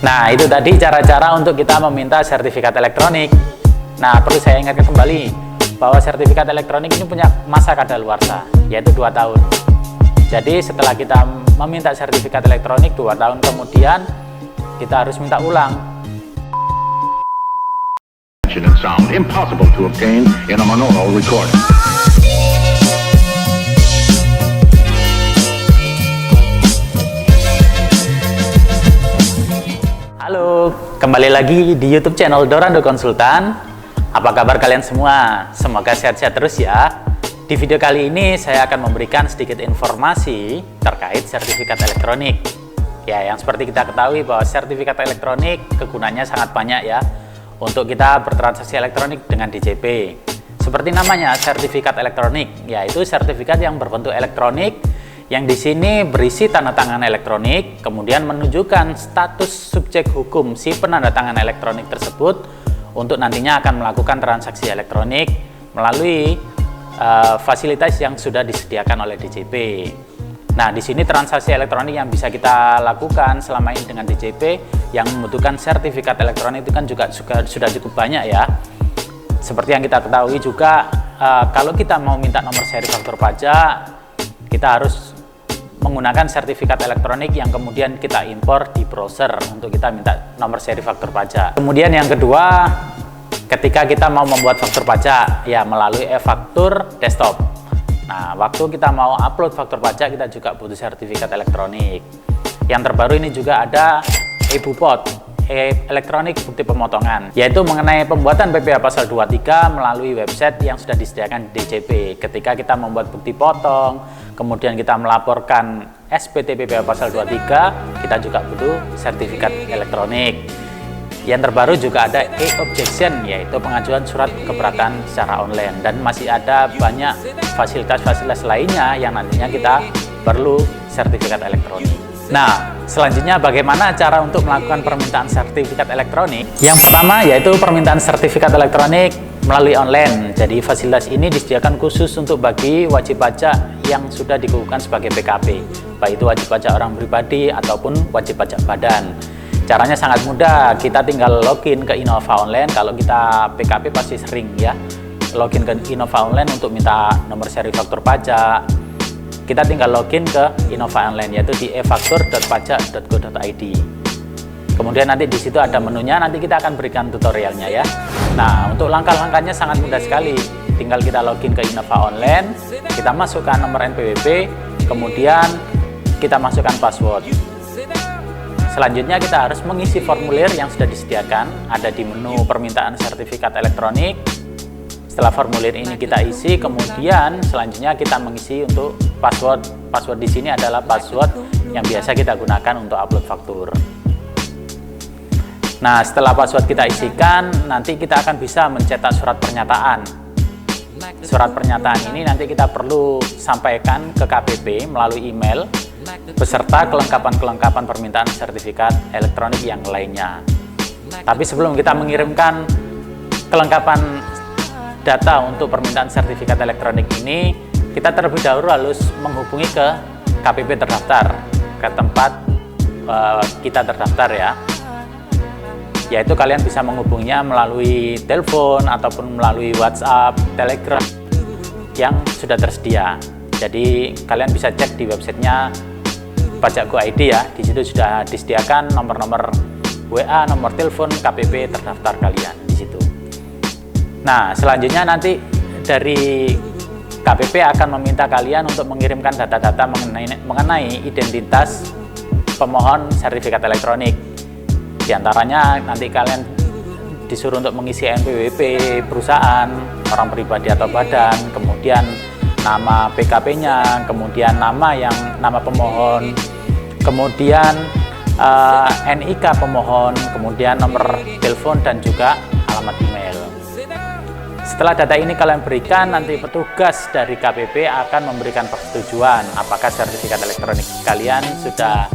Nah, itu tadi cara-cara untuk kita meminta sertifikat elektronik. Nah, perlu saya ingatkan kembali bahwa sertifikat elektronik ini punya masa kadaluarsa, yaitu 2 tahun. Jadi setelah kita meminta sertifikat elektronik 2 tahun kemudian, kita harus minta ulang. Sound impossible to obtain in a monaural recording. Halo, kembali lagi di YouTube channel Dorando Konsultan. Apa kabar kalian semua? Semoga sehat-sehat terus ya. Di video kali ini saya akan memberikan sedikit informasi terkait sertifikat elektronik. Ya, yang seperti kita ketahui bahwa sertifikat elektronik kegunaannya sangat banyak ya untuk kita bertransaksi elektronik dengan DJP. Seperti namanya, sertifikat elektronik, yaitu sertifikat yang berbentuk elektronik yang di sini berisi tanda tangan elektronik, kemudian menunjukkan status subjek hukum si penandatangan elektronik tersebut untuk nantinya akan melakukan transaksi elektronik melalui fasilitas yang sudah disediakan oleh DJP. Nah, di sini transaksi elektronik yang bisa kita lakukan selama ini dengan DJP yang membutuhkan sertifikat elektronik itu kan juga sudah cukup banyak ya. Seperti yang kita ketahui juga, kalau kita mau minta nomor seri faktur pajak, kita harus menggunakan sertifikat elektronik yang kemudian kita impor di browser untuk kita minta nomor seri faktur pajak. Kemudian yang kedua, ketika kita mau membuat faktur pajak ya melalui e-faktur desktop. Nah, waktu kita mau upload faktur pajak kita juga butuh sertifikat elektronik. Yang terbaru ini juga ada e-Bupot, elektronik bukti pemotongan, yaitu mengenai pembuatan PPh pasal 23 melalui website yang sudah disediakan di DJP. Ketika kita membuat bukti potong, kemudian kita melaporkan SPT PPh pasal 23, kita juga butuh sertifikat elektronik. Yang terbaru juga ada e-objection, yaitu pengajuan surat keberatan secara online, dan masih ada banyak fasilitas-fasilitas lainnya yang nantinya kita perlu sertifikat elektronik. Nah, selanjutnya bagaimana cara untuk melakukan permintaan sertifikat elektronik? Yang pertama yaitu permintaan sertifikat elektronik melalui online. Jadi fasilitas ini disediakan khusus untuk bagi wajib pajak yang sudah dikukuhkan sebagai PKP, baik itu wajib pajak orang pribadi ataupun wajib pajak badan. Caranya sangat mudah, kita tinggal login ke Innova Online. Kalau kita PKP pasti sering ya login ke Innova Online untuk minta nomor seri faktur pajak. Kita tinggal login ke Innova Online, yaitu di efaktur.pajak.go.id. Kemudian nanti di situ ada menunya, nanti kita akan berikan tutorialnya ya. Nah, untuk langkah-langkahnya sangat mudah sekali. Tinggal kita login ke Innova Online, kita masukkan nomor NPWP, kemudian kita masukkan password. Selanjutnya kita harus mengisi formulir yang sudah disediakan, ada di menu permintaan sertifikat elektronik. Setelah formulir ini kita isi, kemudian selanjutnya kita mengisi untuk password. Password di sini adalah password yang biasa kita gunakan untuk upload faktur. Nah, setelah password kita isikan, nanti kita akan bisa mencetak surat pernyataan. Surat pernyataan ini nanti kita perlu sampaikan ke KPP melalui email beserta kelengkapan-kelengkapan permintaan sertifikat elektronik yang lainnya. Tapi sebelum kita mengirimkan kelengkapan data untuk permintaan sertifikat elektronik ini, kita terlebih dahulu harus menghubungi ke KPP terdaftar, ke tempat kita terdaftar ya. Yaitu kalian bisa menghubunginya melalui telepon ataupun melalui WhatsApp, Telegram yang sudah tersedia. Jadi kalian bisa cek di websitenya Pajak.go.id ya. Di situ sudah disediakan nomor-nomor WA, nomor telepon KPP terdaftar kalian di situ. Nah, selanjutnya nanti dari KPP akan meminta kalian untuk mengirimkan data-data mengenai identitas pemohon sertifikat elektronik. Di antaranya nanti kalian disuruh untuk mengisi NPWP perusahaan, orang pribadi atau badan, kemudian nama PKP-nya, kemudian nama pemohon, kemudian NIK pemohon, kemudian nomor telepon dan juga alamat email. Setelah data ini kalian berikan, nanti petugas dari KPP akan memberikan persetujuan apakah sertifikat elektronik kalian sudah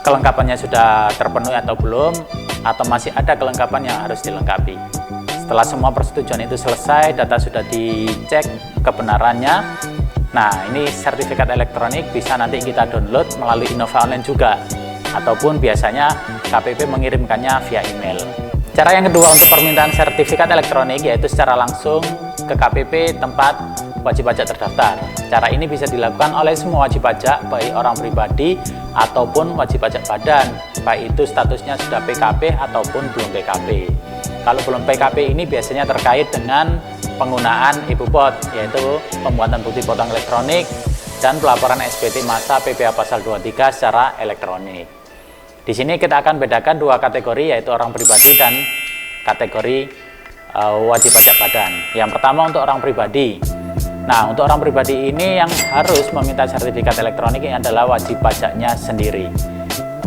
kelengkapannya sudah terpenuhi atau belum, atau masih ada kelengkapan yang harus dilengkapi. Setelah semua persetujuan itu selesai, data sudah dicek kebenarannya. Nah, ini sertifikat elektronik bisa nanti kita download melalui Innova Online juga, ataupun biasanya KPP mengirimkannya via email. Cara yang kedua untuk permintaan sertifikat elektronik yaitu secara langsung ke KPP tempat wajib pajak terdaftar. Cara ini bisa dilakukan oleh semua wajib pajak, baik orang pribadi ataupun wajib pajak badan, baik itu statusnya sudah PKP ataupun belum PKP. Kalau belum PKP ini biasanya terkait dengan penggunaan e-Bupot, yaitu pembuatan bukti potong elektronik dan pelaporan SPT masa PPh pasal 23 secara elektronik. Di sini kita akan bedakan dua kategori, yaitu orang pribadi dan kategori wajib pajak badan. Yang pertama untuk orang pribadi. Nah, untuk orang pribadi ini yang harus meminta sertifikat elektronik ini adalah wajib pajaknya sendiri.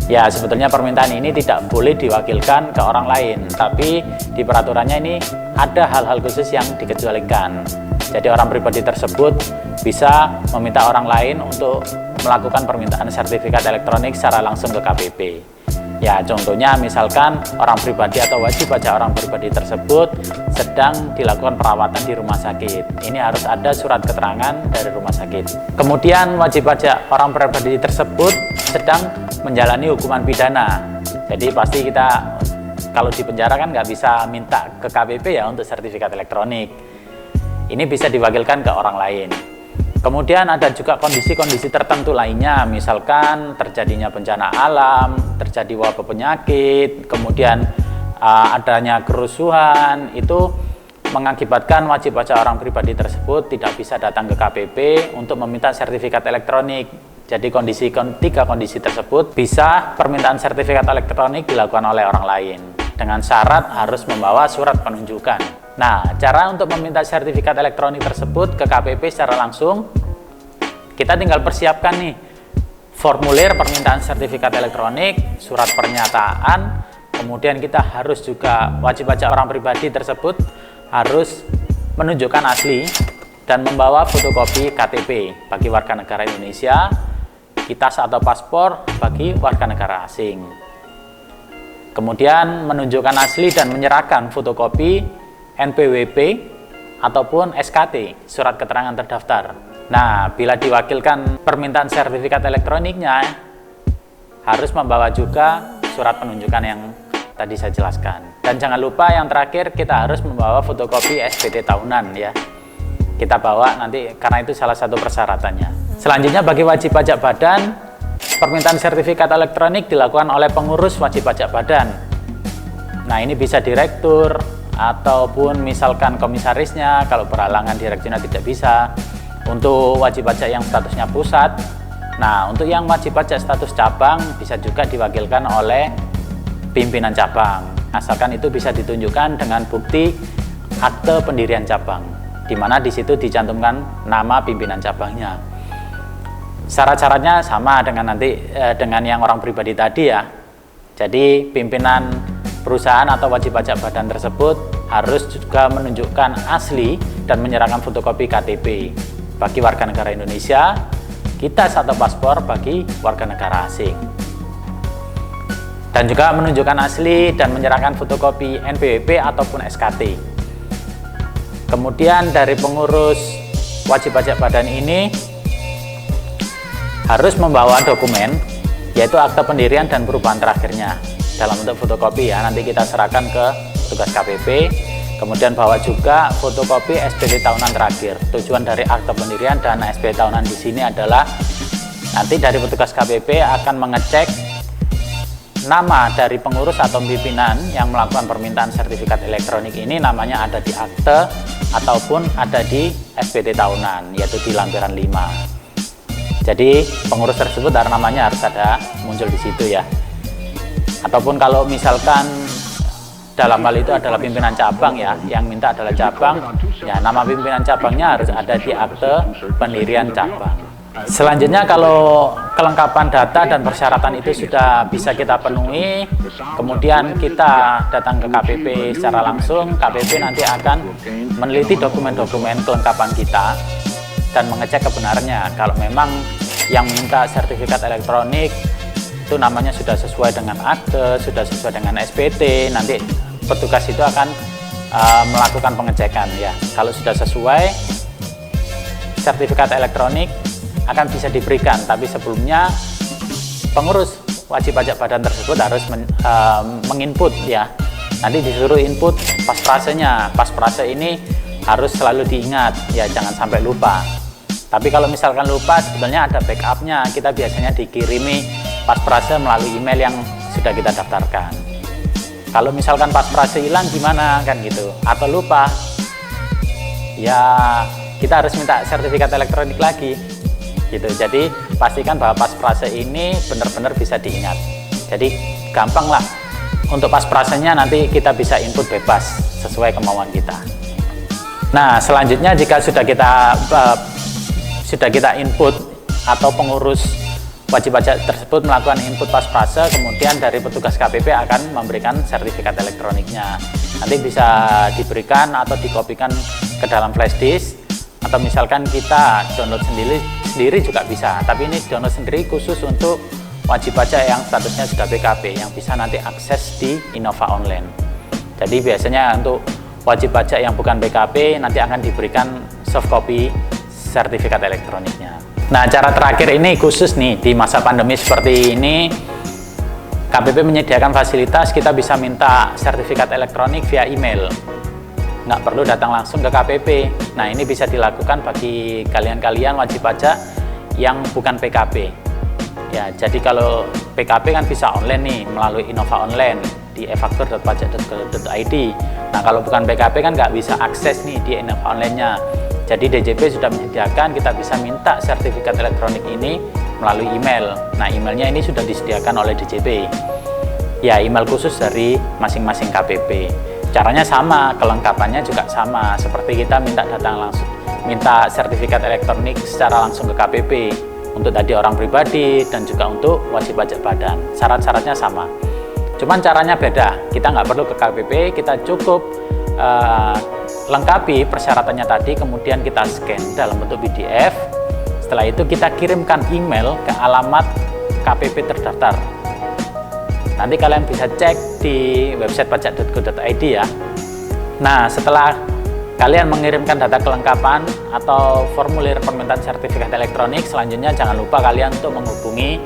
Ya, sebetulnya permintaan ini tidak boleh diwakilkan ke orang lain, tapi di peraturannya ini ada hal-hal khusus yang dikecualikan. Jadi orang pribadi tersebut bisa meminta orang lain untuk melakukan permintaan sertifikat elektronik secara langsung ke KPP. Ya, contohnya misalkan orang pribadi atau wajib pajak orang pribadi tersebut sedang dilakukan perawatan di rumah sakit. Ini harus ada surat keterangan dari rumah sakit. Kemudian wajib pajak orang pribadi tersebut sedang menjalani hukuman pidana. Jadi pasti kita kalau di penjara kan nggak bisa minta ke KPP ya untuk sertifikat elektronik. Ini bisa diwakilkan ke orang lain. Kemudian ada juga kondisi-kondisi tertentu lainnya, misalkan terjadinya bencana alam, terjadi wabah penyakit, kemudian adanya kerusuhan, itu mengakibatkan wajib pajak orang pribadi tersebut tidak bisa datang ke KPP untuk meminta sertifikat elektronik. Jadi tiga kondisi tersebut bisa permintaan sertifikat elektronik dilakukan oleh orang lain dengan syarat harus membawa surat penunjukan. Nah, cara untuk meminta sertifikat elektronik tersebut ke KPP secara langsung, kita tinggal persiapkan nih formulir permintaan sertifikat elektronik, surat pernyataan, kemudian kita harus juga wajib pajak orang pribadi tersebut harus menunjukkan asli dan membawa fotokopi KTP bagi warga negara Indonesia, kitas atau paspor bagi warga negara asing. Kemudian menunjukkan asli dan menyerahkan fotokopi NPWP ataupun SKT, surat keterangan terdaftar. Nah, bila diwakilkan permintaan sertifikat elektroniknya, harus membawa juga surat penunjukan yang tadi saya jelaskan. Dan jangan lupa yang terakhir, kita harus membawa fotokopi SPT tahunan ya. Kita bawa nanti, karena itu salah satu persyaratannya. Selanjutnya bagi wajib pajak badan, permintaan sertifikat elektronik dilakukan oleh pengurus wajib pajak badan. Nah, ini bisa direktur, ataupun misalkan komisarisnya, kalau berhalangan direkturnya tidak bisa. Untuk wajib pajak yang statusnya pusat, nah untuk yang wajib pajak status cabang bisa juga diwakilkan oleh pimpinan cabang, asalkan itu bisa ditunjukkan dengan bukti akte pendirian cabang, di mana di situ dicantumkan nama pimpinan cabangnya. Syarat-syaratnya sama dengan dengan yang orang pribadi tadi ya. Jadi pimpinan perusahaan atau wajib pajak badan tersebut harus juga menunjukkan asli dan menyerahkan fotokopi KTP bagi warga negara Indonesia, kitas atau paspor bagi warga negara asing. Dan juga menunjukkan asli dan menyerahkan fotokopi NPWP ataupun SKT. Kemudian dari pengurus wajib pajak badan ini harus membawa dokumen, yaitu akte pendirian dan perubahan terakhirnya dalam bentuk fotokopi ya, nanti kita serahkan ke petugas KPP. Kemudian bawa juga fotokopi SPT tahunan terakhir. Tujuan dari akte pendirian dan SPT tahunan di sini adalah nanti dari petugas KPP akan mengecek nama dari pengurus atau pimpinan yang melakukan permintaan sertifikat elektronik ini, namanya ada di akte ataupun ada di SPT tahunan, yaitu di lampiran 5. Jadi pengurus tersebut namanya harus ada muncul di situ ya. Ataupun kalau misalkan dalam hal itu adalah pimpinan cabang ya, yang minta adalah cabang, ya nama pimpinan cabangnya harus ada di akte pendirian cabang. Selanjutnya kalau kelengkapan data dan persyaratan itu sudah bisa kita penuhi, kemudian kita datang ke KPP secara langsung, KPP nanti akan meneliti dokumen-dokumen kelengkapan kita dan mengecek kebenarannya. Kalau memang yang minta sertifikat elektronik itu namanya sudah sesuai dengan akte, sudah sesuai dengan SPT, nanti petugas itu akan melakukan pengecekan ya. Kalau sudah sesuai, sertifikat elektronik akan bisa diberikan, tapi sebelumnya pengurus wajib pajak badan tersebut harus menginput ya. Nanti disuruh input pas prasenya. Pas prase ini harus selalu diingat ya, jangan sampai lupa. Tapi kalau misalkan lupa, sebetulnya ada backupnya. Kita biasanya dikirimi pas prase melalui email yang sudah kita daftarkan. Kalau misalkan pas prase hilang gimana kan gitu, atau lupa, ya kita harus minta sertifikat elektronik lagi gitu. Jadi pastikan bahwa pas prase ini benar-benar bisa diingat. Jadi gampang lah. Untuk pas prasenya nanti kita bisa input bebas sesuai kemauan kita. Nah, selanjutnya jika sudah kita input atau pengurus wajib pajak tersebut melakukan input pas prase, kemudian dari petugas KPP akan memberikan sertifikat elektroniknya. Nanti bisa diberikan atau dikopikan ke dalam flash disk, atau misalkan kita download sendiri juga bisa. Tapi ini download sendiri khusus untuk wajib pajak yang statusnya sudah BKP, yang bisa nanti akses di Innova Online. Jadi biasanya untuk wajib pajak yang bukan BKP nanti akan diberikan soft copy sertifikat elektroniknya. Nah, cara terakhir ini khusus nih di masa pandemi seperti ini, KPP menyediakan fasilitas kita bisa minta sertifikat elektronik via email. Nggak perlu datang langsung ke KPP. Nah, ini bisa dilakukan bagi kalian-kalian wajib pajak yang bukan PKP. Ya, jadi kalau PKP kan bisa online nih melalui Innova Online di efaktur.pajak.go.id. Nah, kalau bukan PKP kan nggak bisa akses nih di Innova Online-nya. Jadi DJP sudah menyediakan kita bisa minta sertifikat elektronik ini melalui email. Nah, emailnya ini sudah disediakan oleh DJP. Ya, email khusus dari masing-masing KPP. Caranya sama, kelengkapannya juga sama. Seperti kita minta sertifikat elektronik secara langsung ke KPP. Untuk tadi orang pribadi dan juga untuk wajib pajak badan. Syarat-syaratnya sama. Cuman caranya beda. Kita nggak perlu ke KPP, kita cukup lengkapi persyaratannya tadi, kemudian kita scan dalam bentuk PDF. Setelah itu kita kirimkan email ke alamat KPP terdaftar. Nanti kalian bisa cek di website pajak.go.id ya. Nah, setelah kalian mengirimkan data kelengkapan atau formulir permintaan sertifikat elektronik, selanjutnya jangan lupa kalian untuk menghubungi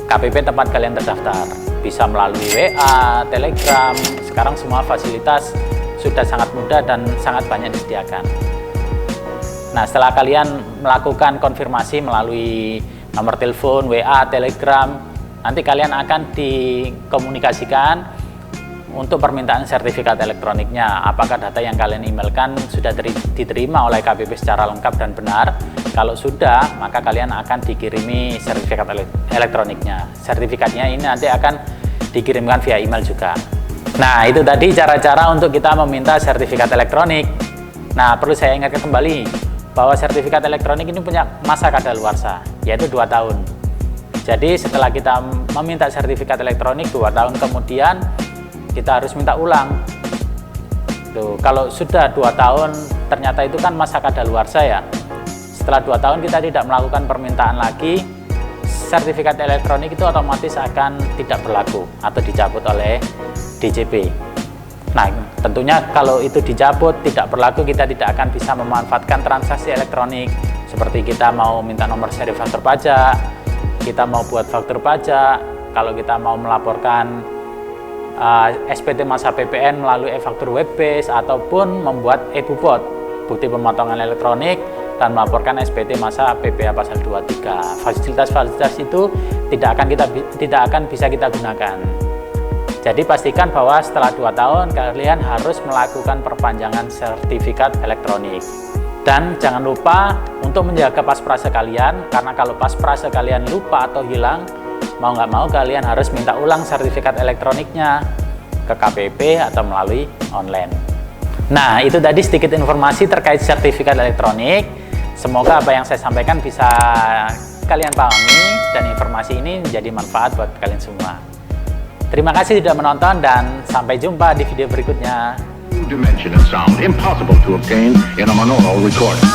KPP tempat kalian terdaftar. Bisa melalui WA, Telegram, sekarang semua fasilitas sudah sangat mudah dan sangat banyak disediakan. Nah, setelah kalian melakukan konfirmasi melalui nomor telepon, WA, Telegram, nanti kalian akan dikomunikasikan untuk permintaan sertifikat elektroniknya. Apakah data yang kalian emailkan sudah diterima oleh KPP secara lengkap dan benar? Kalau sudah, maka kalian akan dikirimi sertifikat elektroniknya. Sertifikatnya ini nanti akan dikirimkan via email juga. Nah, itu tadi cara-cara untuk kita meminta sertifikat elektronik. Nah, perlu saya ingatkan kembali bahwa sertifikat elektronik ini punya masa kadaluarsa, yaitu 2 tahun. Jadi setelah kita meminta sertifikat elektronik 2 tahun kemudian, kita harus minta ulang. Tuh, kalau sudah 2 tahun ternyata itu kan masa kadaluarsa ya. Setelah 2 tahun kita tidak melakukan permintaan lagi, sertifikat elektronik itu otomatis akan tidak berlaku atau dicabut oleh DJP. Nah, tentunya kalau itu dicabut, tidak berlaku, kita tidak akan bisa memanfaatkan transaksi elektronik. Seperti kita mau minta nomor seri faktur pajak, kita mau buat faktur pajak, kalau kita mau melaporkan SPT masa PPN melalui e-faktur web base, ataupun membuat e-bupot, bukti pemotongan elektronik, dan melaporkan SPT masa PPA pasal 23. Fasilitas-fasilitas itu tidak akan bisa kita gunakan. Jadi pastikan bahwa setelah 2 tahun kalian harus melakukan perpanjangan sertifikat elektronik. Dan jangan lupa untuk menjaga pas prase kalian, karena kalau pas prase kalian lupa atau hilang, mau nggak mau kalian harus minta ulang sertifikat elektroniknya ke KPP atau melalui online. Nah, itu tadi sedikit informasi terkait sertifikat elektronik. Semoga apa yang saya sampaikan bisa kalian pahami dan informasi ini menjadi manfaat buat kalian semua. Terima kasih sudah menonton dan sampai jumpa di video berikutnya. Dimension of sound impossible to obtain in a monaural recording.